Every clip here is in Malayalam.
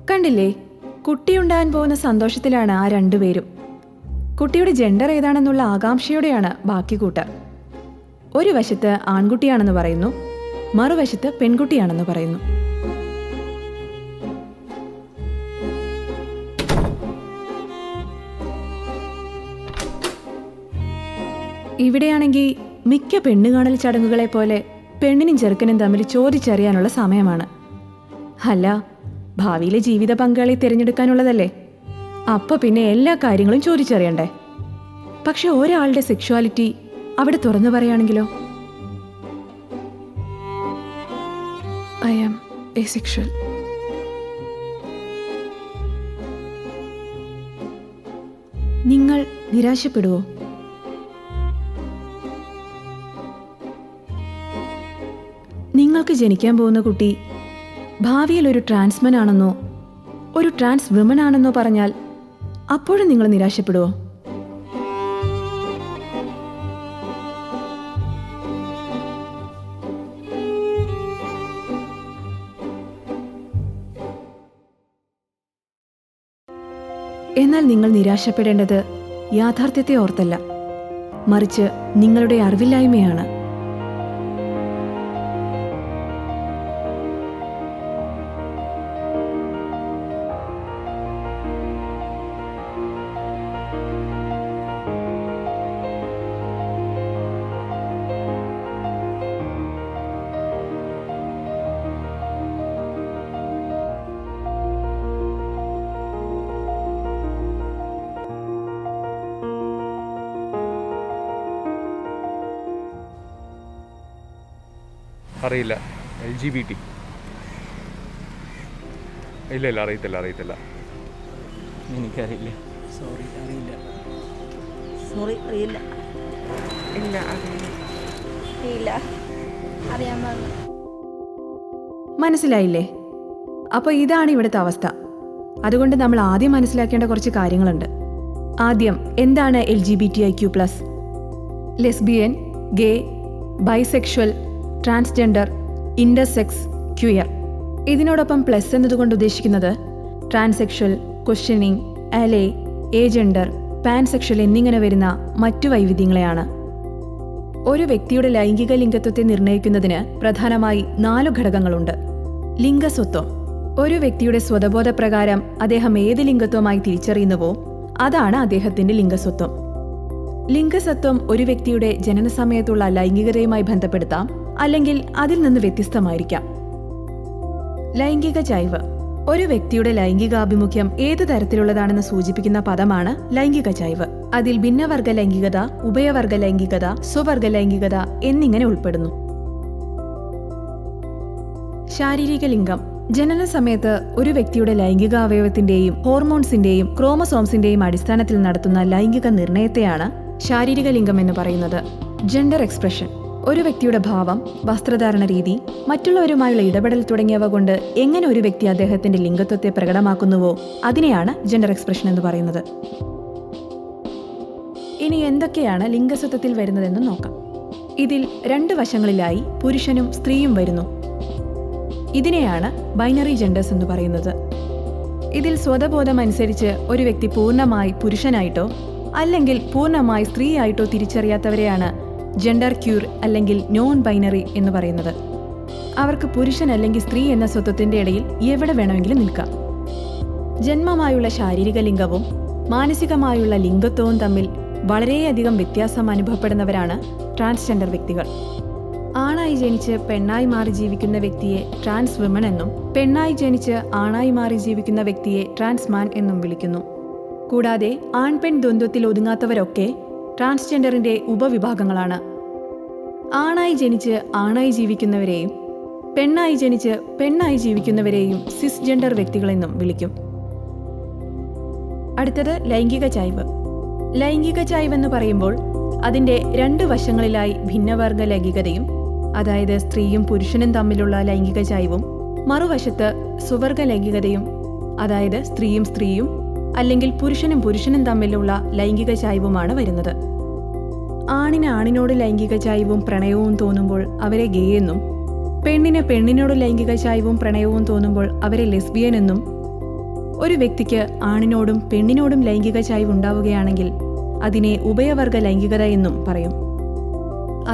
കണ്ടില്ലേ, കുട്ടിയുണ്ടാകാൻ പോകുന്ന സന്തോഷത്തിലാണ് ആ രണ്ടുപേരും. കുട്ടിയുടെ ജെൻഡർ ഏതാണെന്നുള്ള ആകാംക്ഷയോടെയാണ് ബാക്കി കൂട്ടർ. ഒരു വശത്ത് ആൺകുട്ടിയാണെന്ന് പറയുന്നു, മറുവശത്ത് പെൺകുട്ടിയാണെന്ന് പറയുന്നു. ഇവിടെയാണെങ്കിൽ മിക്ക പെണ്ണുകാണൽ ചടങ്ങുകളെ പോലെ പെണ്ണിനും ചെറുക്കനും തമ്മിൽ ചോദിച്ചറിയാനുള്ള സമയമാണ്. അല്ല, ഭാവിയിലെ ജീവിത പങ്കാളിയെ തിരഞ്ഞെടുക്കാനുള്ളതല്ലേ. അപ്പോൾ പിന്നെ എല്ലാ കാര്യങ്ങളും ചോദിച്ചറിയണ്ടേ. പക്ഷെ ഒരാളുടെ സെക്ഷുവാലിറ്റി അവിടെ തുറന്നു പറയുകയാണെങ്കിലോ? I am asexual. നിങ്ങൾ നിരാശപ്പെടുവോ? നിങ്ങൾക്ക് ജനിക്കാൻ പോകുന്ന കുട്ടി ഭാവിയിൽ ഒരു ട്രാൻസ്മൻ ആണെന്നോ ഒരു ട്രാൻസ് വിമൻ ആണെന്നോ പറഞ്ഞാൽ അപ്പോഴും നിങ്ങൾ നിരാശപ്പെടുവോ? എന്നാൽ നിങ്ങൾ നിരാശപ്പെടേണ്ടത് യാഥാർത്ഥ്യത്തെ ഓർത്തല്ല, മറിച്ച് നിങ്ങളുടെ അറിവില്ലായ്മയാണ്. അറിയില്ല. LGBT ഇല്ല, അറിയത്തില്ല. എനിക്കറിയില്ല. സോറി, അറിയില്ല. ഇല്ല, അറിയാൻ പാടില്ല. മനസ്സിലായില്ലേ? അപ്പോൾ ഇതാണ് ഇവിടുത്തെ അവസ്ഥ. അതുകൊണ്ട് നമ്മൾ ആദ്യം മനസ്സിലാക്കേണ്ട കുറച്ച് കാര്യങ്ങളുണ്ട്. ആദ്യം, എന്താണ് LGBTIQ+? ലെസ്ബിയൻ, ഗേ, ബൈസെക്ഷൽ, ട്രാൻസ്ജെൻഡർ, ഇന്റർസെക്സ്, ക്യൂയർ. ഇതിനോടൊപ്പം പ്ലസ് എന്നതുകൊണ്ട് ഉദ്ദേശിക്കുന്നത് ട്രാൻസെക്ഷൽ, ക്വസ്റ്റ്യനിങ്, അലേ, ഏജെൻഡർ, പാൻസെക്ഷൽ എന്നിങ്ങനെ വരുന്ന മറ്റു വൈവിധ്യങ്ങളെയാണ്. ഒരു വ്യക്തിയുടെ ലൈംഗിക ലിംഗത്വത്തെ നിർണ്ണയിക്കുന്നതിന് പ്രധാനമായി 4 ഘടകങ്ങളുണ്ട്. ലിംഗസ്വത്വം. ഒരു വ്യക്തിയുടെ സ്വതബോധപ്രകാരം അദ്ദേഹം ഏത് ലിംഗത്വമായി തിരിച്ചറിയുന്നുവോ അതാണ് അദ്ദേഹത്തിന്റെ ലിംഗസ്വത്വം. ലിംഗസത്വം ഒരു വ്യക്തിയുടെ ജനനസമയത്തുള്ള ലൈംഗികതയുമായി ബന്ധപ്പെടുത്താം, അല്ലെങ്കിൽ അതിൽ നിന്ന് വ്യത്യസ്തമായിരിക്കാം. ലൈംഗിക ചൈവ്. ഒരു വ്യക്തിയുടെ ലൈംഗികാഭിമുഖ്യം ഏത് തരത്തിലുള്ളതാണെന്ന് സൂചിപ്പിക്കുന്ന പദമാണ് ലൈംഗിക ചൈവ്. അതിൽ ഭിന്നവർഗ ലൈംഗികത, ഉഭയവർഗ ലൈംഗികത, സ്വവർഗ ലൈംഗികത എന്നിങ്ങനെ ഉൾപ്പെടുന്നു. ശാരീരിക ലിംഗം. ജനന സമയത്ത് ഒരു വ്യക്തിയുടെ ലൈംഗിക അവയവത്തിന്റെയും ഹോർമോൺസിന്റെയും ക്രോമസോംസിന്റെയും അടിസ്ഥാനത്തിൽ നടത്തുന്ന ലൈംഗിക നിർണയത്തെയാണ് ശാരീരിക ലിംഗം എന്ന് പറയുന്നത്. Gender expression. ഒരു വ്യക്തിയുടെ ഭാവം, വസ്ത്രധാരണ രീതി, മറ്റുള്ളവരുമായുള്ള ഇടപെടൽ തുടങ്ങിയവ കൊണ്ട് എങ്ങനെ ഒരു വ്യക്തി അദ്ദേഹത്തിന്റെ ലിംഗത്വത്തെ പ്രകടമാക്കുന്നുവോ അതിനെയാണ് ജെൻഡർ എക്സ്പ്രഷൻ എന്ന് പറയുന്നത്. ഇനി എന്തൊക്കെയാണ് ലിംഗസ്വത്വത്തിൽ വരുന്നതെന്ന് നോക്കാം. ഇതിൽ 2 വശങ്ങളിലായി പുരുഷനും സ്ത്രീയും വരുന്നു. ഇതിനെയാണ് ബൈനറി ജെൻഡേഴ്സ് എന്ന് പറയുന്നത്. ഇതിൽ സ്വതബോധം അനുസരിച്ച് ഒരു വ്യക്തി പൂർണ്ണമായി പുരുഷനായിട്ടോ അല്ലെങ്കിൽ പൂർണ്ണമായി സ്ത്രീയായിട്ടോ തിരിച്ചറിയാത്തവരെയാണ് ജെൻഡർ ക്യൂർ അല്ലെങ്കിൽ നോൺ ബൈനറി എന്ന് പറയുന്നത്. അവർക്ക് പുരുഷൻ അല്ലെങ്കിൽ സ്ത്രീ എന്ന സ്വത്വത്തിന്റെ ഇടയിൽ എവിടെ വേണമെങ്കിലും നിൽക്കാം. ജന്മമായുള്ള ശാരീരിക ലിംഗവും മാനസികമായുള്ള ലിംഗത്വവും തമ്മിൽ വളരെയധികം വ്യത്യാസം അനുഭവപ്പെടുന്നവരാണ് ട്രാൻസ്ജെൻഡർ വ്യക്തികൾ. ആണായി ജനിച്ച് പെണ്ണായി മാറി ജീവിക്കുന്ന വ്യക്തിയെ ട്രാൻസ് വിമൺ എന്നും പെണ്ണായി ജനിച്ച് ആണായി മാറി ജീവിക്കുന്ന വ്യക്തിയെ ട്രാൻസ് മാൻ എന്നും വിളിക്കുന്നു. കൂടാതെ ആൺപെൺ ദ്വന്ദ്വത്തിൽ ഒതുങ്ങാത്തവരൊക്കെ ട്രാൻസ്ജെൻഡറിന്റെ ഉപവിഭാഗങ്ങളാണ്. ആണായി ജനിച്ച് ആണായി ജീവിക്കുന്നവരെയും പെണ്ണായി ജനിച്ച് പെണ്ണായി ജീവിക്കുന്നവരെയും സിസ്ജെൻഡർ വ്യക്തികളെന്നും വിളിക്കും. അടുത്തത് ലൈംഗിക ചൈവ്. ലൈംഗിക ചൈവ് എന്ന് പറയുമ്പോൾ അതിന്റെ 2 വശങ്ങളിലായി ഭിന്നവർഗ ലൈംഗികതയും, അതായത് സ്ത്രീയും പുരുഷനും തമ്മിലുള്ള ലൈംഗിക ചൈവും, മറുവശത്ത് സുവർഗ ലൈംഗികതയും, അതായത് സ്ത്രീയും അല്ലെങ്കിൽ പുരുഷനും തമ്മിലുള്ള ലൈംഗിക ചൈവുമാണ് വരുന്നത്. ആണിന് ആണിനോട് ലൈംഗിക ചൈവും പ്രണയവും തോന്നുമ്പോൾ അവരെ ഗേ എന്നും, പെണ്ണിന് പെണ്ണിനോട് ലൈംഗിക ചൈവും പ്രണയവും തോന്നുമ്പോൾ അവരെ ലെസ്ബിയൻ എന്നും, ഒരു വ്യക്തിക്ക് ആണിനോടും പെണ്ണിനോടും ലൈംഗിക ചായ്വ് ഉണ്ടാവുകയാണെങ്കിൽ അതിനെ ഉഭയവർഗ ലൈംഗികത എന്നും പറയും.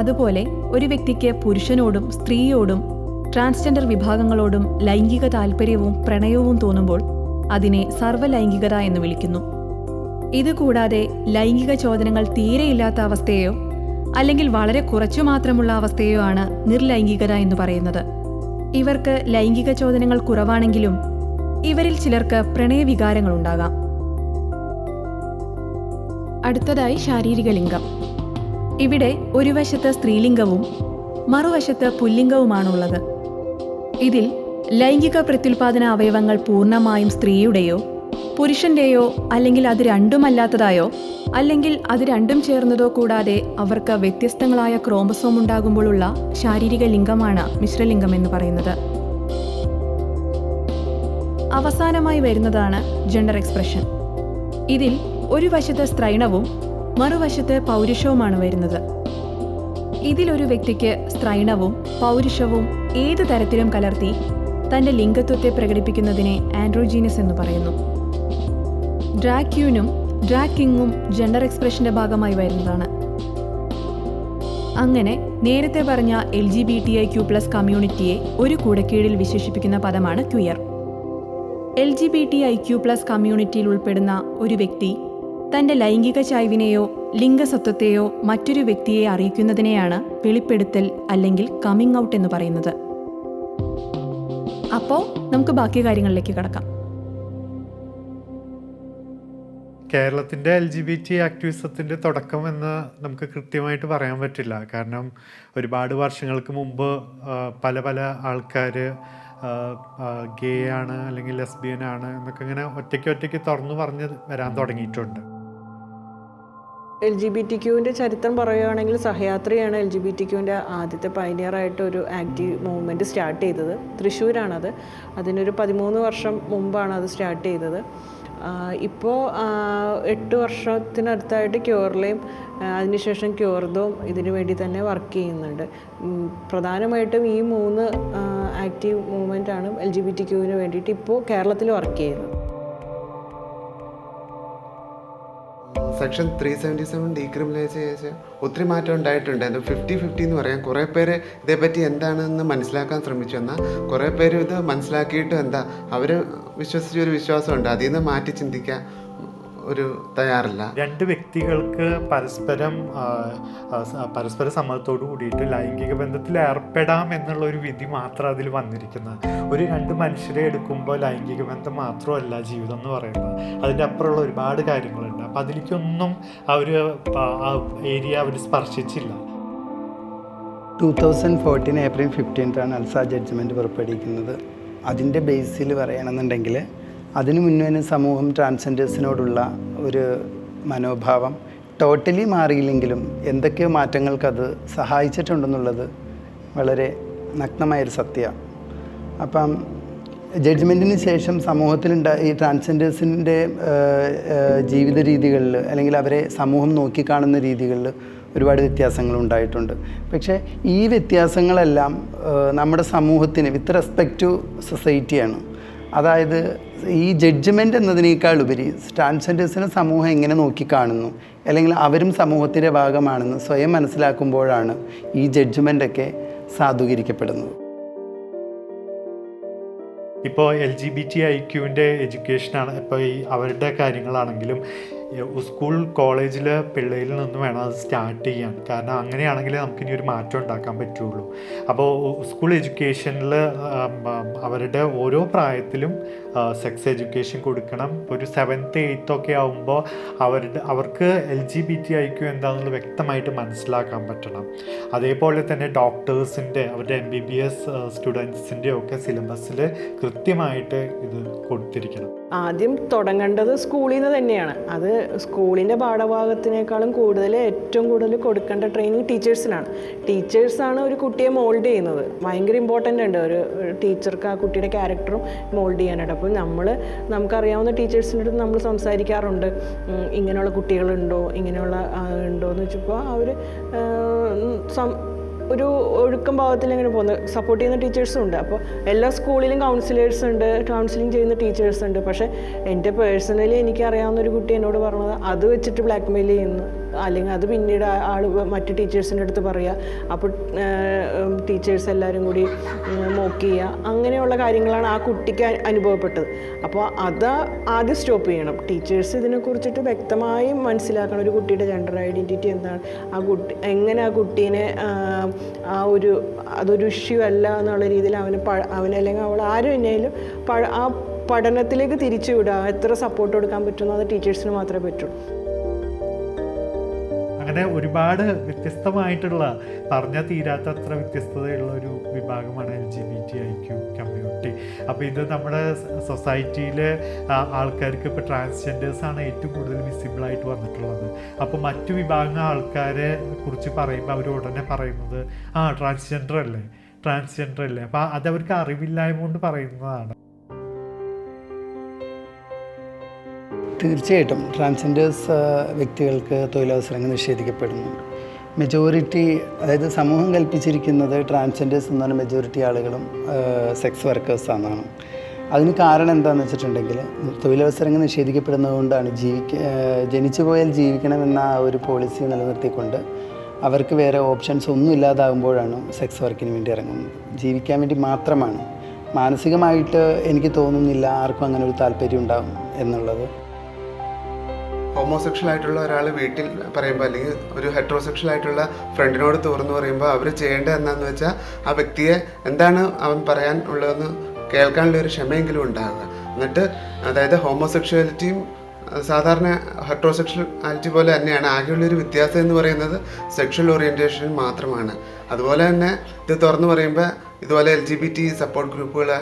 അതുപോലെ ഒരു വ്യക്തിക്ക് പുരുഷനോടും സ്ത്രീയോടും ട്രാൻസ്ജെൻഡർ വിഭാഗങ്ങളോടും ലൈംഗിക താൽപ്പര്യവും പ്രണയവും തോന്നുമ്പോൾ അതിനെ സർവ്വലൈംഗികത എന്ന് വിളിക്കുന്നു. ഇതുകൂടാതെ ലൈംഗിക ചോദനങ്ങൾ തീരെയില്ലാത്ത അവസ്ഥയെയോ അല്ലെങ്കിൽ വളരെ കുറച്ചു മാത്രമുള്ള അവസ്ഥയെയോ ആണ് നിർലൈംഗികത എന്ന് പറയുന്നത്. ഇവർക്ക് ലൈംഗിക ചോദനങ്ങൾ കുറവാണെങ്കിലും ഇവരിൽ ചിലർക്ക് പ്രണയവികാരങ്ങളുണ്ടാകാം. അടുത്തതായി ശാരീരിക ലിംഗം. ഇവിടെ ഒരു വശത്ത് സ്ത്രീലിംഗവും മറുവശത്ത് പുല്ലിംഗവുമാണുള്ളത്. ഇതിൽ ലൈംഗിക പ്രത്യുൽപാദന അവയവങ്ങൾ പൂർണ്ണമായും സ്ത്രീയുടെയോ പുരുഷന്റെയോ അല്ലെങ്കിൽ അത് രണ്ടുമല്ലാത്തതായോ അല്ലെങ്കിൽ അത് രണ്ടും ചേർന്നതോ കൂടാതെ അവർക്ക് വ്യത്യസ്തങ്ങളായ ക്രോമസോം ഉണ്ടാകുമ്പോഴുള്ള ശാരീരിക ലിംഗമാണ് മിശ്രലിംഗം എന്ന് പറയുന്നത്. അവസാനമായി വരുന്നതാണ് ജെൻഡർ എക്സ്പ്രഷൻ. ഇതിൽ ഒരു വശത്ത് സ്ത്രൈണവും മറുവശത്ത് പൗരുഷവുമാണ് വരുന്നത്. ഇതിലൊരു വ്യക്തിക്ക് സ്ത്രൈണവും പൗരുഷവും ഏത് തരത്തിലും കലർത്തി തൻ്റെ ലിംഗത്വത്തെ പ്രകടിപ്പിക്കുന്നതിനെ ആൻഡ്രോജീനസ് എന്ന് പറയുന്നു. ഡ്രാഗ് ക്വീനും ഡ്രാഗ് കിങ്ങും ജെൻഡർ എക്സ്പ്രഷന്റെ ഭാഗമായി വരുന്നതാണ്. അങ്ങനെ നേരത്തെ പറഞ്ഞ LGBTIQ+ കമ്മ്യൂണിറ്റിയെ ഒരു കൂടക്കീഴിൽ വിശേഷിപ്പിക്കുന്ന പദമാണ് ക്വിയർ. LGBTIQ+ കമ്മ്യൂണിറ്റിയിൽ ഉൾപ്പെടുന്ന ഒരു വ്യക്തി തൻ്റെ ലൈംഗിക ചായ്വിനെയോ ലിംഗസത്വത്തെയോ മറ്റൊരു വ്യക്തിയെ അറിയിക്കുന്നതിനെയാണ് വെളിപ്പെടുത്തൽ അല്ലെങ്കിൽ കമ്മിങ് ഔട്ട് എന്ന് പറയുന്നത്. അപ്പോൾ നമുക്ക് ബാക്കി കാര്യങ്ങളിലേക്ക് കടക്കാം. കേരളത്തിൻ്റെ LGBT ആക്ടിവിസത്തിൻ്റെ തുടക്കം എന്ന് നമുക്ക് കൃത്യമായിട്ട് പറയാൻ പറ്റില്ല. കാരണം ഒരുപാട് വർഷങ്ങൾക്ക് മുമ്പ് പല പല ആൾക്കാർ ഗേ ആണ് അല്ലെങ്കിൽ ലെസ്ബിയൻ ആണ് എന്നൊക്കെ ഇങ്ങനെ ഒറ്റയ്ക്ക് തുറന്നു പറഞ്ഞ് വരാൻ തുടങ്ങിയിട്ടുണ്ട്. LGBTQവിൻ്റെ ചരിത്രം പറയുകയാണെങ്കിൽ സഹയാത്രിയാണ് LGBTQവിൻ്റെ ആദ്യത്തെ പൈനിയറായിട്ട് ഒരു ആക്റ്റീവ് മൂവ്മെൻറ്റ് സ്റ്റാർട്ട് ചെയ്തത്. തൃശ്ശൂരാണത്. അതിനൊരു 13 വർഷം മുമ്പാണ് അത് സ്റ്റാർട്ട് ചെയ്തത്. ഇപ്പോൾ 8 വർഷത്തിനടുത്തായിട്ട് ക്യൂറിലെയും അതിനുശേഷം ക്യൂർദും ഇതിനു വേണ്ടി തന്നെ വർക്ക് ചെയ്യുന്നുണ്ട്. പ്രധാനമായിട്ടും ഈ 3 ആക്റ്റീവ് മൂവ്മെൻറ്റാണ് LGBTQവിന് വേണ്ടിയിട്ട് ഇപ്പോൾ കേരളത്തിൽ വർക്ക് ചെയ്യുന്നത്. സെക്ഷൻ 377 ഡീക്രിമിനലൈസ് ചെയ്ത് ഒത്തിരി മാറ്റം ഉണ്ടായിട്ടുണ്ട്. അത് 50-50 എന്ന് പറയാം. കുറേ പേര് ഇതേപ്പറ്റി എന്താണെന്ന് മനസ്സിലാക്കാൻ ശ്രമിച്ചു. എന്നാൽ കുറേ പേര് ഇത് മനസ്സിലാക്കിയിട്ട് അവർ വിശ്വസിച്ചൊരു വിശ്വാസമുണ്ട്. അതിൽ നിന്ന് മാറ്റി ചിന്തിക്കാൻ ഒരു തയ്യാറില്ല. രണ്ട് വ്യക്തികൾക്ക് പരസ്പര സമ്മതത്തോടു കൂടിയിട്ട് ലൈംഗിക ബന്ധത്തിൽ ഏർപ്പെടാം എന്നുള്ള ഒരു വിധി മാത്രം അതിൽ വന്നിരിക്കുന്നത്. ഒരു 2 മനുഷ്യരെ എടുക്കുമ്പോൾ ലൈംഗിക ബന്ധം മാത്രമല്ല ജീവിതം എന്ന് പറയുന്നത്. അതിൻ്റെ അപ്പുറമുള്ള ഒരുപാട് കാര്യങ്ങളുണ്ട്. അപ്പം അതിലേക്കൊന്നും ആ ഏരിയ അവർ സ്പർശിച്ചില്ല. 2014 ഏപ്രിൽ 15 അൽസ ജഡ്ജ്മെൻറ്റ് പുറപ്പെടുവിക്കുന്നത്. അതിൻ്റെ ബേസിൽ പറയുകയാണെന്നുണ്ടെങ്കിൽ അതിനു മുന്നേ സമൂഹം ട്രാൻസ്ജെൻഡേഴ്സിനോടുള്ള ഒരു മനോഭാവം ടോട്ടലി മാറിയില്ലെങ്കിലും എന്തൊക്കെയോ മാറ്റങ്ങൾക്കത് സഹായിച്ചിട്ടുണ്ടെന്നുള്ളത് വളരെ നഗ്നമായൊരു സത്യമാണ്. അപ്പം ജഡ്ജ്മെൻറ്റിന് ശേഷം സമൂഹത്തിലുണ്ടായ ഈ ട്രാൻസ്ജെൻഡേഴ്സിൻ്റെ ജീവിത രീതികളിൽ അല്ലെങ്കിൽ അവരെ സമൂഹം നോക്കിക്കാണുന്ന രീതികളിൽ ഒരുപാട് വ്യത്യാസങ്ങളുണ്ടായിട്ടുണ്ട്. പക്ഷേ ഈ വ്യത്യാസങ്ങളെല്ലാം നമ്മുടെ സമൂഹത്തിന് വിത്ത് റെസ്പെക്റ്റ് ടു സൊസൈറ്റിയാണ്. അതായത് ഈ ജഡ്ജ്മെൻറ്റ് എന്നതിനേക്കാൾ ഉപരി ട്രാൻസ്ജെൻഡേഴ്സിനെ സമൂഹം എങ്ങനെ നോക്കിക്കാണുന്നു അല്ലെങ്കിൽ അവരും സമൂഹത്തിൻ്റെ ഭാഗമാണെന്ന് സ്വയം മനസ്സിലാക്കുമ്പോഴാണ് ഈ ജഡ്ജ്മെൻറ്റൊക്കെ സാധൂകരിക്കപ്പെടുന്നത്. ഇപ്പോൾ LGBTIQവിൻ്റെ എഡ്യൂക്കേഷനാണ്. ഇപ്പോൾ അവരുടെ കാര്യങ്ങളാണെങ്കിലും സ്കൂൾ കോളേജിൽ പിള്ളേരിൽ നിന്ന് വേണം അത് സ്റ്റാർട്ട് ചെയ്യാൻ. കാരണം അങ്ങനെയാണെങ്കിൽ നമുക്കിനി ഒരു മാറ്റം ഉണ്ടാക്കാൻ പറ്റുള്ളൂ. അപ്പോൾ സ്കൂൾ എഡ്യൂക്കേഷനിൽ അവരുടെ ഓരോ പ്രായത്തിലും സെക്സ് എഡ്യൂക്കേഷൻ കൊടുക്കണം. ഒരു 7th 8th ആകുമ്പോൾ അവർക്ക് LGBTIQ എന്താണെന്നുള്ളത് വ്യക്തമായിട്ട് മനസ്സിലാക്കാൻ പറ്റണം. അതേപോലെ തന്നെ ഡോക്ടേഴ്സിൻ്റെ അവരുടെ MBBS സ്റ്റുഡൻസിൻ്റെ ഒക്കെ സിലബസിൽ കൃത്യമായിട്ട് ഇത് കൊടുത്തിരിക്കണം. ആദ്യം തുടങ്ങേണ്ടത് സ്കൂളിൽ നിന്ന് തന്നെയാണ്. അത് സ്കൂളിൻ്റെ പാഠഭാഗത്തിനേക്കാളും ഏറ്റവും കൂടുതൽ കൊടുക്കേണ്ട ട്രെയിനിങ് ടീച്ചേഴ്സിനാണ്. ടീച്ചേഴ്സാണ് ഒരു കുട്ടിയെ മോൾഡ് ചെയ്യുന്നത്. ഭയങ്കര ഇമ്പോർട്ടൻ്റ് ഉണ്ട് ഒരു ടീച്ചർക്ക് ആ കുട്ടിയുടെ ക്യാരക്ടറും മോൾഡ് ചെയ്യാനായിട്ട്. അപ്പോൾ നമുക്കറിയാവുന്ന ടീച്ചേഴ്സിൻ്റെ അടുത്ത് നമ്മൾ സംസാരിക്കാറുണ്ട്. ഇങ്ങനെയുള്ള കുട്ടികളുണ്ടോ, ഇങ്ങനെയുള്ള ഉണ്ടോ എന്ന് വെച്ചപ്പോൾ അവർ ഒരു ഒഴുക്കം ഭാവത്തിൽ ഇങ്ങനെ പോകുന്നത്. സപ്പോർട്ട് ചെയ്യുന്ന ടീച്ചേഴ്സും ഉണ്ട്. അപ്പോൾ എല്ലാ സ്കൂളിലും കൗൺസിലേഴ്സ് ഉണ്ട്, കൗൺസിലിംഗ് ചെയ്യുന്ന ടീച്ചേഴ്സ് ഉണ്ട്. പക്ഷേ എൻ്റെ പേഴ്സണലി എനിക്കറിയാവുന്ന ഒരു കുട്ടി എന്നോട് പറഞ്ഞത് അത് വെച്ചിട്ട് ബ്ലാക്ക് മെയിൽ ചെയ്യുന്നു, അല്ലെങ്കിൽ അത് പിന്നീട് ആൾ മറ്റ് ടീച്ചേഴ്സിൻ്റെ അടുത്ത് പറയുക, അപ്പോൾ ടീച്ചേഴ്സ് എല്ലാവരും കൂടി മോക്ക് ചെയ്യുക, അങ്ങനെയുള്ള കാര്യങ്ങളാണ് ആ കുട്ടിക്ക് അനുഭവപ്പെട്ടത്. അപ്പോൾ അത് ആദ്യം സ്റ്റോപ്പ് ചെയ്യണം. ടീച്ചേഴ്സ് ഇതിനെക്കുറിച്ചിട്ട് വ്യക്തമായി മനസ്സിലാക്കണം. ഒരു കുട്ടിയുടെ ജെൻഡർ ഐഡൻറ്റിറ്റി എന്താണ്, ആ കുട്ടി എങ്ങനെ ആ കുട്ടീനെ അതൊരു ഇഷ്യൂ അല്ല എന്നുള്ള രീതിയിൽ അവനല്ലെങ്കിൽ അവൾ ആരും എന്നാലും ആ പഠനത്തിലേക്ക് തിരിച്ചു വിടുക. എത്ര സപ്പോർട്ട് കൊടുക്കാൻ പറ്റുന്നോ അത് ടീച്ചേഴ്സിന് മാത്രമേ പറ്റുള്ളൂ. അങ്ങനെ ഒരുപാട് വ്യത്യസ്തമായിട്ടുള്ള പറഞ്ഞാൽ തീരാത്തത്ര വ്യത്യസ്തതയുള്ള ഒരു വിഭാഗമാണ് LGBTIQ കമ്മ്യൂണിറ്റി. അപ്പോൾ ഇത് നമ്മുടെ സൊസൈറ്റിയിൽ ആൾക്കാർക്ക് ഇപ്പോൾ ട്രാൻസ്ജെൻഡേഴ്സാണ് ഏറ്റവും കൂടുതൽ വിസിബിളായിട്ട് വന്നിട്ടുള്ളത്. അപ്പോൾ മറ്റു വിഭാഗം ആൾക്കാരെ കുറിച്ച് പറയുമ്പോൾ അവർ ഉടനെ പറയുന്നത് ട്രാൻസ്ജെൻഡർ അല്ലേ. അപ്പോൾ അതവർക്ക് അറിവില്ലായ്മ കൊണ്ട് പറയുന്നതാണ്. തീർച്ചയായിട്ടും ട്രാൻസ്ജെൻഡേഴ്സ് വ്യക്തികൾക്ക് തൊഴിലവസരങ്ങൾ നിഷേധിക്കപ്പെടുന്നുണ്ട്. മെജോറിറ്റി, അതായത് സമൂഹം കൽപ്പിച്ചിരിക്കുന്നത് ട്രാൻസ്ജെൻഡേഴ്സ് എന്ന് പറഞ്ഞ മെജോറിറ്റി ആളുകളും സെക്സ് വർക്കേഴ്സാണെന്നാണ്. അതിന് കാരണം എന്താണെന്ന് വെച്ചിട്ടുണ്ടെങ്കിൽ തൊഴിലവസരങ്ങൾ നിഷേധിക്കപ്പെടുന്നത് കൊണ്ടാണ് ജനിച്ചു പോയാൽ ജീവിക്കണമെന്ന ആ ഒരു പോളിസി നിലനിർത്തിക്കൊണ്ട് അവർക്ക് വേറെ ഓപ്ഷൻസ് ഒന്നും ഇല്ലാതാകുമ്പോഴാണ് സെക്സ് വർക്കിന് വേണ്ടി ഇറങ്ങുന്നത്. ജീവിക്കാൻ വേണ്ടി മാത്രമാണ്. മാനസികമായിട്ട് എനിക്ക് തോന്നുന്നില്ല ആർക്കും അങ്ങനെ ഒരു താല്പര്യം ഉണ്ടാകും എന്നുള്ളത്. ഹോമോസെക്ഷൽ ആയിട്ടുള്ള ഒരാൾ വീട്ടിൽ പറയുമ്പോൾ, അല്ലെങ്കിൽ ഒരു ഹെറ്ററോസെക്ഷൽ ആയിട്ടുള്ള ഫ്രണ്ടിനോട് തുറന്നു പറയുമ്പോൾ അവർ ചെയ്യേണ്ടത് എന്താണെന്ന് വെച്ചാൽ ആ വ്യക്തിയെ എന്താണ് അവൻ പറയാൻ ഉള്ളതെന്ന് കേൾക്കാനുള്ള ഒരു ക്ഷമയെങ്കിലും ഉണ്ടാകുക. എന്നിട്ട് അതായത് ഹോമോസെക്ഷുവാലിറ്റിയും സാധാരണ ഹെറ്ററോസെക്ഷുവാലിറ്റി പോലെ തന്നെയാണ്. ആകെയുള്ളൊരു വ്യത്യാസം എന്ന് പറയുന്നത് സെക്ഷൽ ഓറിയൻറ്റേഷൻ മാത്രമാണ്. അതുപോലെ തന്നെ ഇത് തുറന്നു പറയുമ്പോൾ ഇതുപോലെ LGBT സപ്പോർട്ട് ഗ്രൂപ്പുകളെ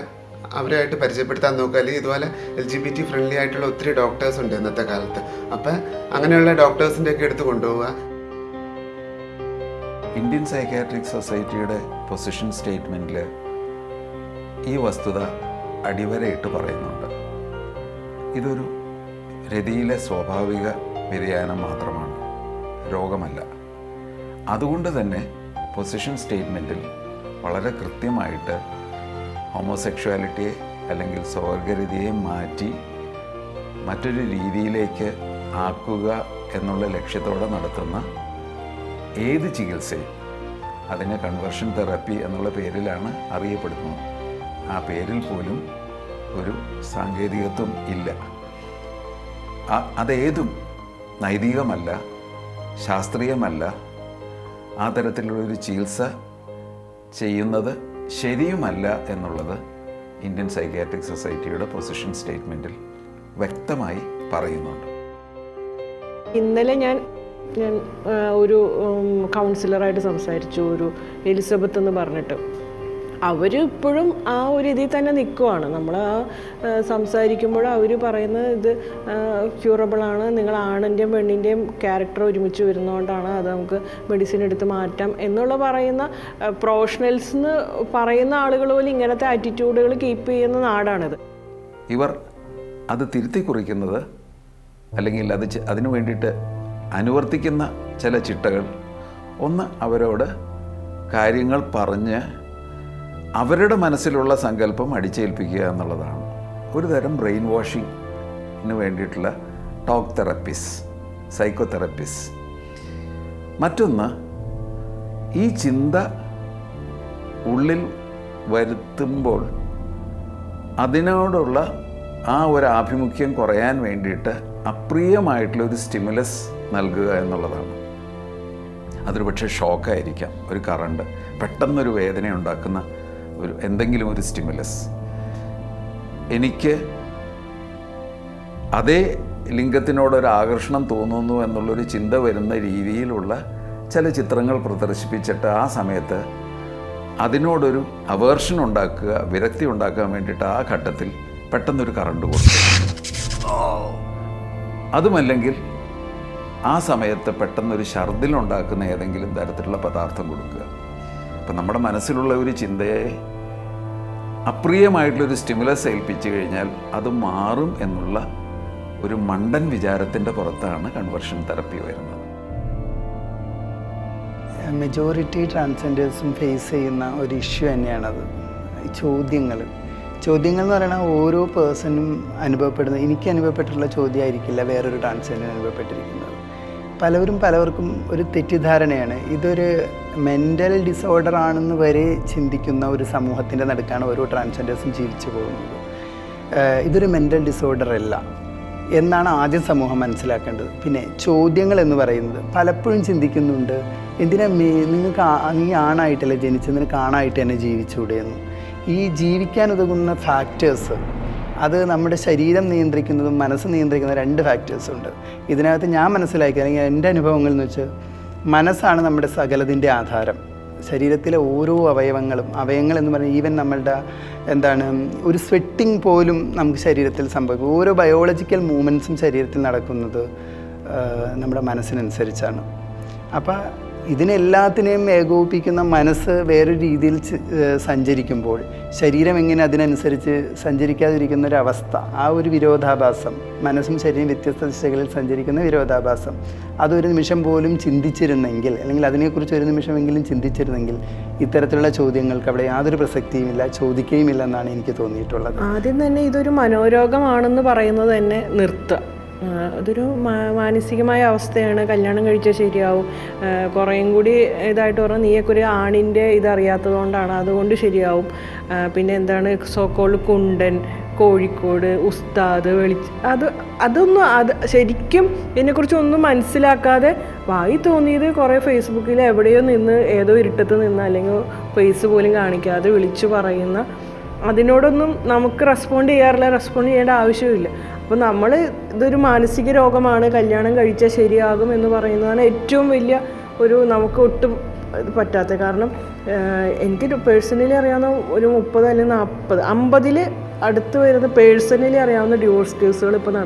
അവരായിട്ട് പരിചയപ്പെടുത്താൻ നോക്കുക, അല്ലെങ്കിൽ ഇതുപോലെ LGBT ഫ്രണ്ട്ലി ആയിട്ടുള്ള ഒത്തിരി ഡോക്ടേഴ്സ് ഉണ്ട് ഇന്നത്തെ കാലത്ത്. അപ്പം അങ്ങനെയുള്ള ഡോക്ടേഴ്സിൻ്റെ ഒക്കെ എടുത്ത് കൊണ്ടുപോവുക. ഇന്ത്യൻ സൈക്യാട്രിക് സൊസൈറ്റിയുടെ പൊസിഷൻ സ്റ്റേറ്റ്മെൻറ്റിൽ ഈ വസ്തുത അടിവരയിട്ട് പറയുന്നുണ്ട്. ഇതൊരു രതിയിലെ സ്വാഭാവിക വ്യതിയാനം മാത്രമാണ്, രോഗമല്ല. അതുകൊണ്ട് തന്നെ പൊസിഷൻ സ്റ്റേറ്റ്മെൻറ്റിൽ വളരെ കൃത്യമായിട്ട് ഹോമോസെക്ഷുവാലിറ്റിയെ അല്ലെങ്കിൽ സ്വവർഗരതിയെ മാറ്റി മറ്റൊരു രീതിയിലേക്ക് ആക്കുക എന്നുള്ള ലക്ഷ്യത്തോടെ നടത്തുന്ന ഏത് ചികിത്സയും അതിനെ കൺവേർഷൻ തെറാപ്പി എന്നുള്ള പേരിലാണ് അറിയപ്പെടുന്നത്. ആ പേരിൽ പോലും ഒരു സാങ്കേതികത്വം ഇല്ല. അതേതും നൈതികമല്ല, ശാസ്ത്രീയമല്ല. ആ തരത്തിലുള്ളൊരു ചികിത്സ ചെയ്യുന്നത് ശരിയുമല്ല എന്നുള്ളത് ഇന്ത്യൻ സൈക്യാട്രിക് സൊസൈറ്റിയുടെ പൊസിഷൻ സ്റ്റേറ്റ്മെൻറ്റിൽ വ്യക്തമായി പറയുന്നുണ്ട്. ഇന്നലെ ഞാൻ ഒരു കൗൺസിലറായിട്ട് സംസാരിച്ചു, ഒരു എലിസബത്ത് എന്ന് പറഞ്ഞിട്ട്. അവർ ഇപ്പോഴും ആ ഒരു ഇതിൽ തന്നെ നിൽക്കുവാണ്. നമ്മൾ സംസാരിക്കുമ്പോൾ അവർ പറയുന്നത് ഇത് ക്യൂറബിളാണ്, നിങ്ങൾ ആണിൻ്റെയും പെണ്ണിൻ്റെയും ക്യാരക്ടർ ഒരുമിച്ച് വരുന്നതുകൊണ്ടാണ്, അത് നമുക്ക് മെഡിസിൻ എടുത്ത് മാറ്റാം എന്നുള്ള പറയുന്ന പ്രൊഫഷണൽസ് എന്ന് പറയുന്ന ആളുകൾ പോലും ഇങ്ങനത്തെ ആറ്റിറ്റ്യൂഡുകൾ കീപ്പ് ചെയ്യുന്ന നാടാണിത്. ഇവർ അത് തിരുത്തി കുറിക്കുന്നത് അല്ലെങ്കിൽ അതിനു വേണ്ടിയിട്ട് അനുവർത്തിക്കുന്ന ചില ചിട്ടകൾ, ഒന്ന് അവരോട് കാര്യങ്ങൾ പറഞ്ഞ് അവരുടെ മനസ്സിലുള്ള സങ്കല്പം അടിച്ചേൽപ്പിക്കുക എന്നുള്ളതാണ്. ഒരു തരം ബ്രെയിൻ വാഷിങ്ങിന് വേണ്ടിയിട്ടുള്ള ടോക്ക് തെറപ്പീസ്, സൈക്കോ തെറപ്പീസ്. മറ്റൊന്ന്, ഈ ചിന്ത ഉള്ളിൽ വരുത്തുമ്പോൾ അതിനോടുള്ള ആ ഒരു ആഭിമുഖ്യം കുറയാൻ വേണ്ടിയിട്ട് അപ്രിയമായിട്ടുള്ളൊരു സ്റ്റിമുലസ് നൽകുക എന്നുള്ളതാണ്. അതൊരു പക്ഷേ ഷോക്കായിരിക്കാം, ഒരു കറണ്ട്, പെട്ടെന്നൊരു വേദന ഉണ്ടാക്കുന്ന എന്തെങ്കിലും ഒരു സ്റ്റിമുലസ്. എനിക്ക് അതേ ലിംഗത്തിനോടൊരു ആകർഷണം തോന്നുന്നു എന്നുള്ളൊരു ചിന്ത വരുന്ന രീതിയിലുള്ള ചില ചിത്രങ്ങൾ പ്രദർശിപ്പിച്ചിട്ട് ആ സമയത്ത് അതിനോടൊരു അവേർഷൻ ഉണ്ടാക്കുക, വിരക്തി ഉണ്ടാക്കാൻ വേണ്ടിയിട്ട് ആ ഘട്ടത്തിൽ പെട്ടെന്നൊരു കറണ്ട് കൊടുക്കുക. അതുമല്ലെങ്കിൽ ആ സമയത്ത് പെട്ടെന്നൊരു ഛർദിലുണ്ടാക്കുന്ന ഏതെങ്കിലും തരത്തിലുള്ള പദാർത്ഥം കൊടുക്കുക. അപ്പം നമ്മുടെ മനസ്സിലുള്ള ഒരു ചിന്തയെ അപ്രിയമായിട്ടുള്ളൊരു സ്റ്റിമുലസ് ഏൽപ്പിച്ചു കഴിഞ്ഞാൽ അത് മാറും എന്നുള്ള ഒരു മണ്ടൻ വിചാരത്തിൻ്റെ പുറത്താണ് കൺവേർഷൻ തെറപ്പി വരുന്നത്. മെജോറിറ്റി ട്രാൻസ്ജെൻഡേഴ്സും ഫേസ് ചെയ്യുന്ന ഒരു ഇഷ്യൂ തന്നെയാണത്. ചോദ്യങ്ങൾ എന്ന് പറയുന്നത് ഓരോ പേഴ്സണും എനിക്ക് അനുഭവപ്പെട്ടിട്ടുള്ള ചോദ്യമായിരിക്കില്ല വേറൊരു ട്രാൻസ്ജെൻഡറിന് അനുഭവപ്പെട്ടിരിക്കുന്നത്. പലവർക്കും ഒരു തെറ്റിദ്ധാരണയാണ്, ഇതൊരു മെൻ്റൽ ഡിസോർഡർ ആണെന്ന് വരെ ചിന്തിക്കുന്ന ഒരു സമൂഹത്തിൻ്റെ നടുക്കാണ് ഓരോ ട്രാൻസ്ജെൻഡേഴ്സും ജീവിച്ചു പോകുന്നത്. ഇതൊരു മെൻ്റൽ ഡിസോർഡർ അല്ല എന്നാണ് ആദ്യം സമൂഹം മനസ്സിലാക്കേണ്ടത്. പിന്നെ ചോദ്യങ്ങൾ എന്ന് പറയുന്നത് പലപ്പോഴും ചിന്തിക്കുന്നുണ്ട്, എന്തിനാ നീ ആണായിട്ടല്ലേ ജനിച്ചത്, നിനക്ക് ആണായിട്ട് തന്നെ ജീവിച്ചൂടെ എന്ന്. ഈ ജീവിക്കാനുതകുന്ന ഫാക്ടേഴ്സ് അത് നമ്മുടെ ശരീരം നിയന്ത്രിക്കുന്നതും മനസ്സ് നിയന്ത്രിക്കുന്ന 2 ഫാക്ടേഴ്സുണ്ട്. ഇതിനകത്ത് ഞാൻ മനസ്സിലാക്കി, അല്ലെങ്കിൽ എൻ്റെ അനുഭവങ്ങൾ എന്ന് വെച്ചാൽ മനസ്സാണ് നമ്മുടെ സകലതിൻ്റെ ആധാരം. ശരീരത്തിലെ ഓരോ അവയവങ്ങൾ എന്ന് പറഞ്ഞാൽ ഈവൻ നമ്മളുടെ ഒരു സ്വെറ്റിംഗ് പോലും നമുക്ക് ശരീരത്തിൽ സംഭവിക്കും. ഓരോ ബയോളജിക്കൽ മൂവ്മെൻറ്റ്സും ശരീരത്തിൽ നടക്കുന്നത് നമ്മുടെ മനസ്സിനനുസരിച്ചാണ്. അപ്പോൾ ഇതിനെല്ലാത്തിനെയും ഏകോപിപ്പിക്കുന്ന മനസ്സ് വേറൊരു രീതിയിൽ സഞ്ചരിക്കുമ്പോൾ ശരീരം എങ്ങനെ അതിനനുസരിച്ച് സഞ്ചരിക്കാതിരിക്കുന്ന ഒരവസ്ഥ, ആ ഒരു വിരോധാഭാസം, മനസ്സും ശരീരം വ്യത്യസ്ത ദിശകളിൽ സഞ്ചരിക്കുന്ന വിരോധാഭാസം, അതൊരു നിമിഷം പോലും ചിന്തിച്ചിരുന്നെങ്കിൽ, അല്ലെങ്കിൽ അതിനെക്കുറിച്ച് ഒരു നിമിഷമെങ്കിലും ചിന്തിച്ചിരുന്നെങ്കിൽ ഇത്തരത്തിലുള്ള ചോദ്യങ്ങൾക്ക് അവിടെ യാതൊരു പ്രസക്തിയുമില്ല, ചോദിക്കുകയുമില്ല എന്നാണ് എനിക്ക് തോന്നിയിട്ടുള്ളത്. ആദ്യം തന്നെ ഇതൊരു മനോരോഗമാണെന്ന് പറയുന്നത് തന്നെ നിർത്തുക. അതൊരു മാനസികമായ അവസ്ഥയാണ്. കല്യാണം കഴിച്ചാൽ ശരിയാവും, കുറേയും കൂടി ഇതായിട്ട് പറഞ്ഞാൽ നീയൊക്കെ ഒരു ആണിൻ്റെ ഇതറിയാത്തത് കൊണ്ടാണ്, അതുകൊണ്ട് ശരിയാവും. പിന്നെ എന്താണ് സോക്കോൾഡ് കുണ്ടൻ, കോഴിക്കോട്, ഉസ്താദ്, അതൊന്നും ശരിക്കും ഇതിനെക്കുറിച്ചൊന്നും മനസ്സിലാക്കാതെ വായി തോന്നിയത് കുറേ ഫേസ്ബുക്കിൽ എവിടെയോ നിന്ന്, ഏതോ ഇരുട്ടത്ത് നിന്ന്, അല്ലെങ്കിൽ ഫേസ് പോലും കാണിക്കാതെ വിളിച്ചു പറയുന്ന, അതിനോടൊന്നും നമുക്ക് റെസ്പോണ്ട് ചെയ്യേണ്ട ആവശ്യമില്ല. അപ്പോൾ നമ്മൾ ഇതൊരു മാനസിക രോഗമാണ്, കല്യാണം കഴിച്ചാൽ ശരിയാകും എന്ന് പറയുന്നതാണ് ഏറ്റവും വലിയ നമുക്ക് ഒട്ടും പറ്റാത്ത. കാരണം എനിക്ക് പേഴ്സണലി അറിയാവുന്ന ഒരു 30 അല്ലെങ്കിൽ 40 50 അടുത്ത് വരുന്ന പേഴ്സണലി അറിയാവുന്ന ഡിവോഴ്സ് കേസുകൾ ഇപ്പോൾ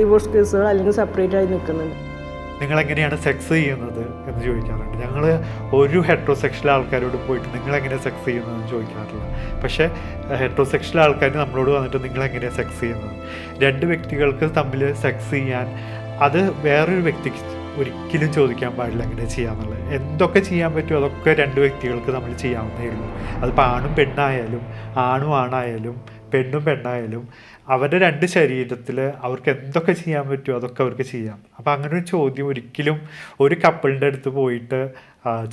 ഡിവോഴ്സ് കേസുകൾ അല്ലെങ്കിൽ സെപ്പറേറ്റ് ആയി നിൽക്കുന്നുണ്ട്. നിങ്ങളെങ്ങനെയാണ് സെക്സ് ചെയ്യുന്നത് എന്ന് ചോദിക്കാറുണ്ട്. ഞങ്ങൾ ഒരു ഹെട്രോസെക്ഷൽ ആൾക്കാരോട് പോയിട്ട് നിങ്ങളെങ്ങനെ സെക്സ് ചെയ്യുന്നതെന്ന് ചോദിക്കാറില്ല. പക്ഷേ ഹെട്രോസെക്ഷൽ ആൾക്കാർ നമ്മളോട് വന്നിട്ട് നിങ്ങളെങ്ങനെയാണ് സെക്സ് ചെയ്യുന്നത്. 2 വ്യക്തികൾക്ക് തമ്മിൽ സെക്സ് ചെയ്യാൻ അത് വേറൊരു വ്യക്തിക്ക് ഒരിക്കലും ചോദിക്കാൻ പാടില്ല എങ്ങനെ ചെയ്യാന്നുള്ളത്. എന്തൊക്കെ ചെയ്യാൻ പറ്റുമോ അതൊക്കെ 2 വ്യക്തികൾക്ക് നമ്മൾ ചെയ്യാവുന്നേ ഉള്ളൂ. അതിപ്പോൾ ആണും പെണ്ണായാലും, ആണും ആണായാലും, പെണ്ണും പെണ്ണായാലും, അവരുടെ 2 ശരീരത്തിൽ അവർക്ക് എന്തൊക്കെ ചെയ്യാൻ പറ്റുമോ അതൊക്കെ അവർക്ക് ചെയ്യാം. അപ്പോൾ അങ്ങനെ ഒരു ചോദ്യം ഒരിക്കലും ഒരു കപ്പിളിൻ്റെ അടുത്ത് പോയിട്ട്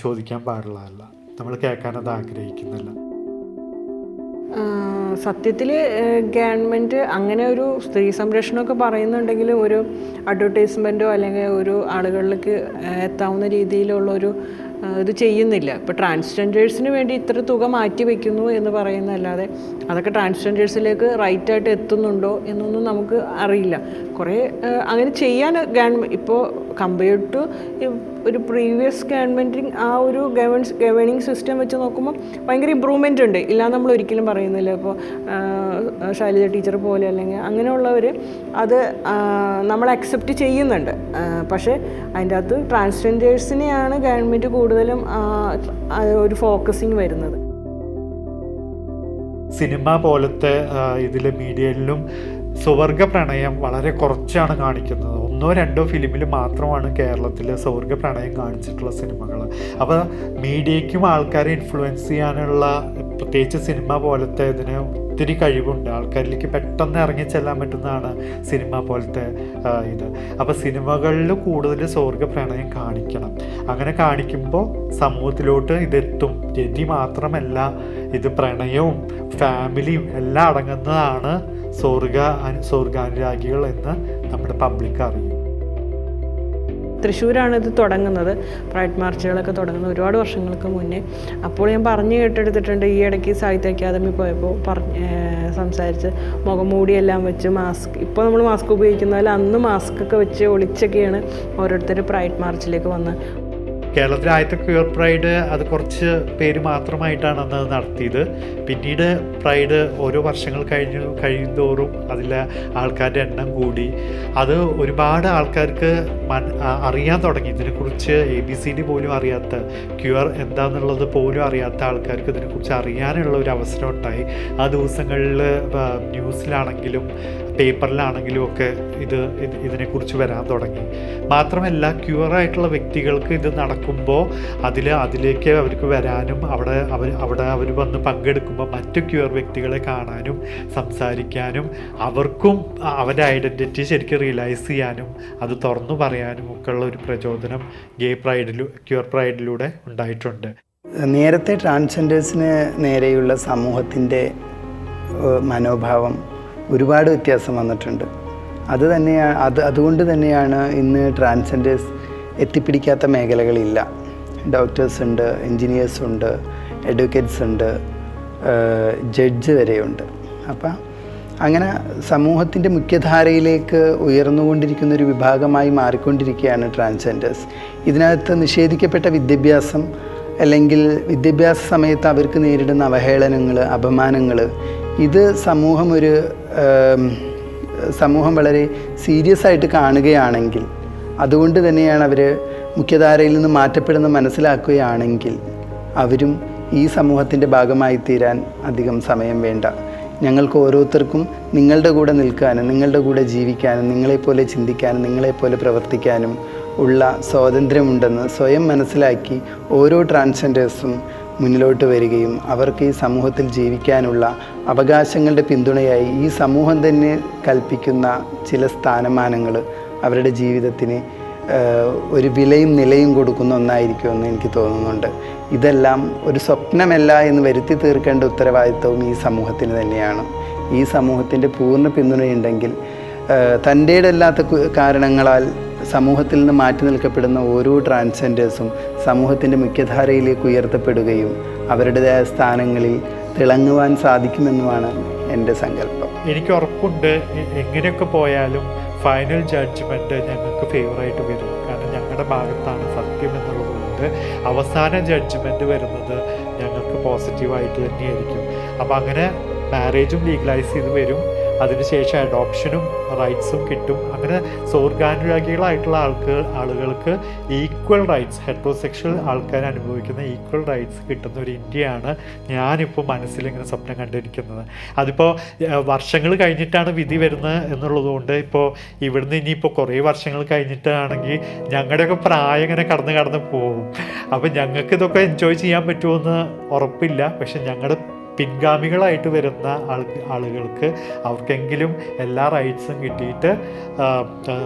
ചോദിക്കാൻ പാടുള്ളതല്ല. നമ്മൾ കേൾക്കാനത് ആഗ്രഹിക്കുന്നില്ല. സത്യത്തിൽ ഗവൺമെൻറ് അങ്ങനെ ഒരു സ്ത്രീ സംരക്ഷണമൊക്കെ പറയുന്നുണ്ടെങ്കിൽ ഒരു അഡ്വർടൈസ്മെൻറ്റോ അല്ലെങ്കിൽ ഒരു ആളുകളിലേക്ക് എത്താവുന്ന രീതിയിലുള്ളൊരു ഇത് ചെയ്യുന്നില്ല. ഇപ്പോൾ ട്രാൻസ്ജെൻഡേഴ്സിന് വേണ്ടി ഇത്ര തുക മാറ്റി വയ്ക്കുന്നു എന്ന് പറയുന്നതല്ലാതെ അതൊക്കെ ട്രാൻസ്ജെൻഡേഴ്സിലേക്ക് റൈറ്റായിട്ട് എത്തുന്നുണ്ടോ എന്നൊന്നും നമുക്ക് അറിയില്ല. കുറേ അങ്ങനെ ചെയ്യാൻ ഇപ്പോൾ കമ്പയർഡ് ടു ഒരു പ്രീവിയസ് ഗവൺമെൻറ്റിങ് ആ ഒരു ഗവേണിങ് സിസ്റ്റം വെച്ച് നോക്കുമ്പോൾ ഭയങ്കര ഇമ്പ്രൂവ്മെൻ്റ് ഉണ്ട്, ഇല്ലാന്ന് നമ്മൾ ഒരിക്കലും പറയുന്നില്ല. ഇപ്പോൾ ശൈലജ ടീച്ചർ പോലെ അല്ലെങ്കിൽ അങ്ങനെയുള്ളവർ അത് നമ്മൾ അക്സെപ്റ്റ് ചെയ്യുന്നുണ്ട്. പക്ഷേ അതിൻ്റെ അകത്ത് ട്രാൻസ്ജെൻഡേഴ്സിനെയാണ് ഗവൺമെൻറ് കൂടുതലും ഒരു ഫോക്കസിങ് വരുന്നത്. സിനിമ പോലത്തെ ഇതിൽ മീഡിയയിലും സ്വർഗ പ്രണയം വളരെ കുറച്ചാണ് കാണിക്കുന്നത്. 1-2 ഫിലിമിൽ മാത്രമാണ് കേരളത്തിൽ സ്വർഗ പ്രണയം കാണിച്ചിട്ടുള്ള സിനിമകൾ. അപ്പോൾ മീഡിയയ്ക്കും ആൾക്കാരെ ഇൻഫ്ലുവൻസ് ചെയ്യാനുള്ള, പ്രത്യേകിച്ച് സിനിമ പോലത്തെ ഇതിന് ഒത്തിരി കഴിവുണ്ട്. ആൾക്കാരിലേക്ക് പെട്ടെന്ന് ഇറങ്ങിച്ചെല്ലാൻ പറ്റുന്നതാണ് സിനിമ പോലത്തെ ഇത്. അപ്പോൾ സിനിമകളിൽ കൂടുതൽ സ്വർഗ പ്രണയം കാണിക്കണം. അങ്ങനെ കാണിക്കുമ്പോൾ സമൂഹത്തിലോട്ട് ഇതെത്തും. രതി മാത്രമല്ല, ഇത് പ്രണയവും ഫാമിലിയും എല്ലാം അടങ്ങുന്നതാണ് സ്വർഗാനുരാഗികൾ എന്ന് നമ്മുടെ പബ്ലിക് അറിയും. തൃശ്ശൂരാണ് ഇത് തുടങ്ങുന്നത്, പ്രൈഡ് മാർച്ചുകളൊക്കെ തുടങ്ങുന്നത് ഒരുപാട് വർഷങ്ങൾക്ക് മുന്നേ. അപ്പോൾ ഞാൻ പറഞ്ഞു കേട്ടെടുത്തിട്ടുണ്ട്, ഈ ഇടയ്ക്ക് സാഹിത്യ അക്കാദമി പോയപ്പോൾ സംസാരിച്ച് മുഖംമൂടിയെല്ലാം വെച്ച് മാസ്ക്, ഇപ്പോൾ നമ്മൾ മാസ്ക് ഉപയോഗിക്കുന്നതിൽ അന്ന് മാസ്കൊക്കെ വെച്ച് ഒളിച്ചൊക്കെയാണ് ഓരോരുത്തർ പ്രൈഡ് മാർച്ചിലേക്ക് വന്നത്. കേരളത്തിലെ ആദ്യത്തെ ക്യൂർ പ്രൈഡ് അത് കുറച്ച് പേര് മാത്രമായിട്ടാണ് അന്ന് നടത്തിയത്. പിന്നീട് പ്രൈഡ് ഓരോ വർഷങ്ങൾ കഴിയുന്തോറും അതിലെ ആൾക്കാരുടെ എണ്ണം കൂടി. അത് ഒരുപാട് ആൾക്കാർക്ക് അറിയാൻ തുടങ്ങി. ഇതിനെക്കുറിച്ച് ABCD പോലും അറിയാത്ത, ക്യൂർ എന്താണെന്നുള്ളത് പോലും അറിയാത്ത ആൾക്കാർക്ക് ഇതിനെക്കുറിച്ച് അറിയാനുള്ള ഒരു അവസരം ഉണ്ടായി. ആ ദിവസങ്ങളിൽ ന്യൂസിലാണെങ്കിലും പേപ്പറിലാണെങ്കിലും ഒക്കെ ഇതിനെക്കുറിച്ച് വരാൻ തുടങ്ങി. മാത്രമല്ല ക്യൂറായിട്ടുള്ള വ്യക്തികൾക്ക് ഇത് നടക്കുമ്പോൾ അതിലേക്ക് അവർക്ക് വരാനും അവിടെ അവർ വന്ന് പങ്കെടുക്കുമ്പോൾ മറ്റു ക്യൂർ വ്യക്തികളെ കാണാനും സംസാരിക്കാനും അവർക്കും അവരുടെ ഐഡൻറ്റിറ്റി ശരിക്കും റിയലൈസ് ചെയ്യാനും അത് തുറന്നു പറയാനും ഒക്കെയുള്ള ഒരു പ്രചോദനം ക്യൂർ പ്രൈഡിലൂടെ ഉണ്ടായിട്ടുണ്ട്. നേരത്തെ ട്രാൻസ്ജെൻഡേഴ്സിന് നേരെയുള്ള സമൂഹത്തിൻ്റെ മനോഭാവം ഒരുപാട് വ്യത്യാസം വന്നിട്ടുണ്ട്. അതുകൊണ്ട് തന്നെയാണ് ഇന്ന് ട്രാൻസ്ജെൻഡേഴ്സ് എത്തിപ്പിടിക്കാത്ത മേഖലകളില്ല. ഡോക്ടേഴ്സ് ഉണ്ട്, എൻജിനീയേഴ്സ് ഉണ്ട്, അഡ്വക്കേറ്റ്സ് ഉണ്ട്, ജഡ്ജ് വരെയുണ്ട്. അപ്പം അങ്ങനെ സമൂഹത്തിൻ്റെ മുഖ്യധാരയിലേക്ക് ഉയർന്നുകൊണ്ടിരിക്കുന്നൊരു വിഭാഗമായി മാറിക്കൊണ്ടിരിക്കുകയാണ് ട്രാൻസ്ജെൻഡേഴ്സ്. ഇതിനകത്ത് നിഷേധിക്കപ്പെട്ട വിദ്യാഭ്യാസം അല്ലെങ്കിൽ വിദ്യാഭ്യാസ സമയത്ത് അവർക്ക് നേരിടുന്ന അവഹേളനങ്ങൾ, അപമാനങ്ങൾ, ഇത് സമൂഹം വളരെ സീരിയസ് ആയിട്ട് കാണുകയാണെങ്കിൽ, അതുകൊണ്ട് തന്നെയാണ് അവർ മുഖ്യധാരയിൽ നിന്ന് മാറ്റപ്പെടുന്ന മനസ്സിലാക്കുകയാണെങ്കിൽ അവരും ഈ സമൂഹത്തിൻ്റെ ഭാഗമായി തീരാൻ അധികം സമയം വേണ്ട. ഞങ്ങൾക്ക് ഓരോരുത്തർക്കും നിങ്ങളുടെ കൂടെ നിൽക്കാനും നിങ്ങളുടെ കൂടെ ജീവിക്കാനും നിങ്ങളെപ്പോലെ ചിന്തിക്കാനും നിങ്ങളെപ്പോലെ പ്രവർത്തിക്കാനും ഉള്ള സ്വാതന്ത്ര്യമുണ്ടെന്ന് സ്വയം മനസ്സിലാക്കി ഓരോ ട്രാൻസ്ജെൻഡേഴ്സും മുന്നിലോട്ട് വരികയും അവർക്ക് ഈ സമൂഹത്തിൽ ജീവിക്കാനുള്ള അവകാശങ്ങളുടെ പിന്തുണയായി ഈ സമൂഹം തന്നെ കൽപ്പിക്കുന്ന ചില സ്ഥാനമാനങ്ങൾ അവരുടെ ജീവിതത്തിന് ഒരു വിലയും നിലയും കൊടുക്കുന്ന ഒന്നായിരിക്കുമെന്ന് എനിക്ക് തോന്നുന്നുണ്ട്. ഇതെല്ലാം ഒരു സ്വപ്നമല്ല എന്ന് വരുത്തി തീർക്കേണ്ട ഉത്തരവാദിത്വവും ഈ സമൂഹത്തിന് തന്നെയാണ്. ഈ സമൂഹത്തിൻ്റെ പൂർണ്ണ പിന്തുണയുണ്ടെങ്കിൽ തൻ്റേടല്ലാത്ത കാരണങ്ങളാൽ സമൂഹത്തിൽ നിന്ന് മാറ്റി നിൽക്കപ്പെടുന്ന ഓരോ ട്രാൻസ്ജെൻഡേഴ്സും സമൂഹത്തിൻ്റെ മുഖ്യധാരയിലേക്ക് ഉയർത്തപ്പെടുകയും അവരുടേതായ സ്ഥാനങ്ങളിൽ തിളങ്ങുവാൻ സാധിക്കുമെന്നുമാണ് എൻ്റെ സങ്കല്പം. എനിക്ക് ഉറപ്പുണ്ട് എങ്ങനെയൊക്കെ പോയാലും ഫൈനൽ ജഡ്ജ്മെൻറ്റ് ഞങ്ങൾക്ക് ഫേവറായിട്ട് വരും. കാരണം ഞങ്ങളുടെ ഭാഗത്താണ് സത്യം എന്നുള്ളതുകൊണ്ട് അവസാന ജഡ്ജ്മെൻറ്റ് വരുന്നത് ഞങ്ങൾക്ക് പോസിറ്റീവായിട്ട് തന്നെയായിരിക്കും. അപ്പോൾ അങ്ങനെ മാരേജും ലീഗലൈസ് ചെയ്ത് വരും. അതിനുശേഷം അഡോപ്ഷനും റൈറ്റ്സും കിട്ടും. അങ്ങനെ സ്വർഗാനുരാഗികളായിട്ടുള്ള ആളുകൾക്ക് ഈക്വൽ റൈറ്റ്സ്, ഹെറ്ററോസെക്ഷൽ ആൾക്കാർ അനുഭവിക്കുന്ന ഈക്വൽ റൈറ്റ്സ് കിട്ടുന്ന ഒരു ഇന്ത്യയാണ് ഞാനിപ്പോൾ മനസ്സിലിങ്ങനെ സ്വപ്നം കണ്ടിരിക്കുന്നത്. അതിപ്പോൾ വർഷങ്ങൾ കഴിഞ്ഞിട്ടാണ് വിധി വരുന്നത് എന്നുള്ളതുകൊണ്ട് ഇപ്പോൾ ഇവിടുന്ന് ഇനിയിപ്പോൾ കുറേ വർഷങ്ങൾ കഴിഞ്ഞിട്ടാണെങ്കിൽ ഞങ്ങളുടെയൊക്കെ പ്രായം ഇങ്ങനെ കടന്ന് പോകും. അപ്പോൾ ഞങ്ങൾക്ക് ഇതൊക്കെ എൻജോയ് ചെയ്യാൻ പറ്റുമെന്ന് ഉറപ്പില്ല. പക്ഷെ ഞങ്ങളുടെ പിൻഗാമികളായിട്ട് വരുന്ന ആളുകൾക്ക് അവർക്കെങ്കിലും എല്ലാ റൈറ്റ്സും കിട്ടിയിട്ട്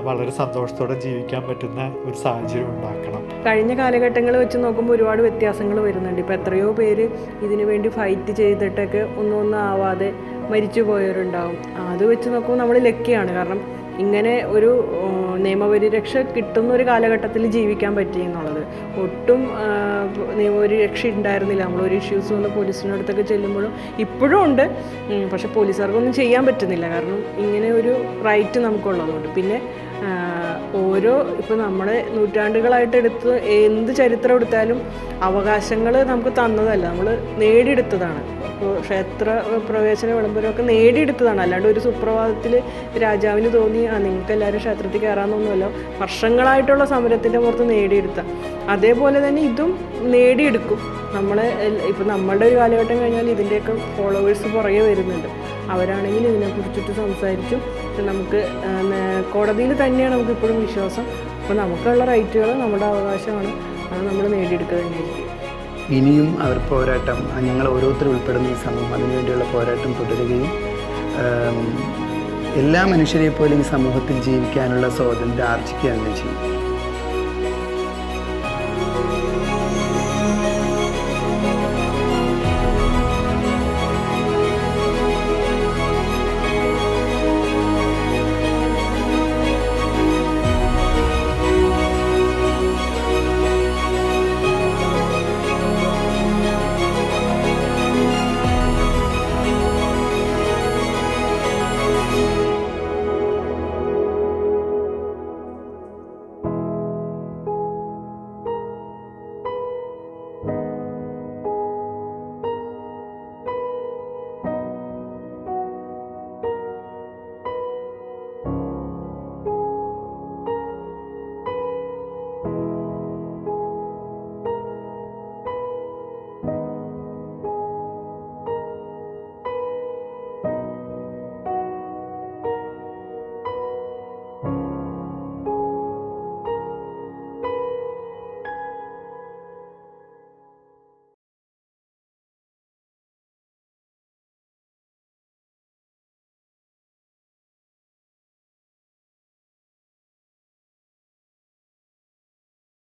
വളരെ സന്തോഷത്തോടെ ജീവിക്കാൻ പറ്റുന്ന ഒരു സാഹചര്യം ഉണ്ടാക്കണം. കഴിഞ്ഞ കാലഘട്ടങ്ങൾ വെച്ച് നോക്കുമ്പോൾ ഒരുപാട് വ്യത്യാസങ്ങൾ വരുന്നുണ്ട്. ഇപ്പോൾ എത്രയോ പേര് ഇതിനു വേണ്ടി ഫൈറ്റ് ചെയ്തിട്ടൊക്കെ ഒന്നും ആവാതെ മരിച്ചു പോയവരുണ്ടാവും. അത് വെച്ച് നോക്കുമ്പോൾ നമ്മൾ ലക്കിയാണ്. കാരണം ഇങ്ങനെ ഒരു നിയമപരിരക്ഷ കിട്ടുന്ന ഒരു കാലഘട്ടത്തിൽ ജീവിക്കാൻ പറ്റി എന്നുള്ളത്. ഒട്ടും നിയമപരിരക്ഷ ഉണ്ടായിരുന്നില്ല. നമ്മളൊരു ഇഷ്യൂസ് വന്ന് പോലീസിനടുത്തൊക്കെ ചെല്ലുമ്പോഴും ഇപ്പോഴും ഉണ്ട്. പക്ഷെ പോലീസുകാർക്കൊന്നും ചെയ്യാൻ പറ്റുന്നില്ല. കാരണം ഇങ്ങനെ ഒരു റൈറ്റ് നമുക്കുള്ളതുകൊണ്ട്. പിന്നെ ഇപ്പോൾ നമ്മളെ നൂറ്റാണ്ടുകളായിട്ട് എന്ത് ചരിത്രം എടുത്താലും അവകാശങ്ങൾ നമുക്ക് തന്നതല്ല, നമ്മൾ നേടിയെടുത്തതാണ്. ഇപ്പോൾ ക്ഷേത്ര പ്രവേശന വിളംബരമൊക്കെ നേടിയെടുത്തതാണ്. അല്ലാണ്ട് ഒരു സുപ്രഭാതത്തിൽ രാജാവിന് തോന്നി നിങ്ങൾക്ക് എല്ലാവരും ക്ഷേത്രത്തിൽ കയറാമെന്നൊന്നുമല്ലോ. വർഷങ്ങളായിട്ടുള്ള സമരത്തിൻ്റെ പുറത്ത് നേടിയെടുത്ത അതേപോലെ തന്നെ ഇതും നേടിയെടുക്കും. ഇപ്പം നമ്മളുടെ ഒരു കാലഘട്ടം കഴിഞ്ഞാൽ ഇതിൻ്റെയൊക്കെ ഫോളോവേഴ്സ് പുറകെ വരുന്നുണ്ട്. അവരാണെങ്കിൽ ഇതിനെക്കുറിച്ചിട്ട് സംസാരിക്കും. നമുക്ക് കോടതിയിൽ തന്നെയാണ് നമുക്കിപ്പോഴും വിശ്വാസം. അപ്പോൾ നമുക്കുള്ള റൈറ്റുകൾ നമ്മുടെ അവകാശമാണ്, അത് നമ്മൾ നേടിയെടുക്കുക തന്നെയായിരിക്കും. ഇനിയും അവർ പോരാട്ടം, ഞങ്ങൾ ഓരോരുത്തരും ഉൾപ്പെടുന്ന ഈ സമൂഹം അതിനുവേണ്ടിയുള്ള പോരാട്ടം തുടരുകയും എല്ലാ മനുഷ്യരെ പോലും ഈ സമൂഹത്തിൽ ജീവിക്കാനുള്ള സ്വാതന്ത്ര്യം ആർജിക്കുക തന്നെ ചെയ്യും.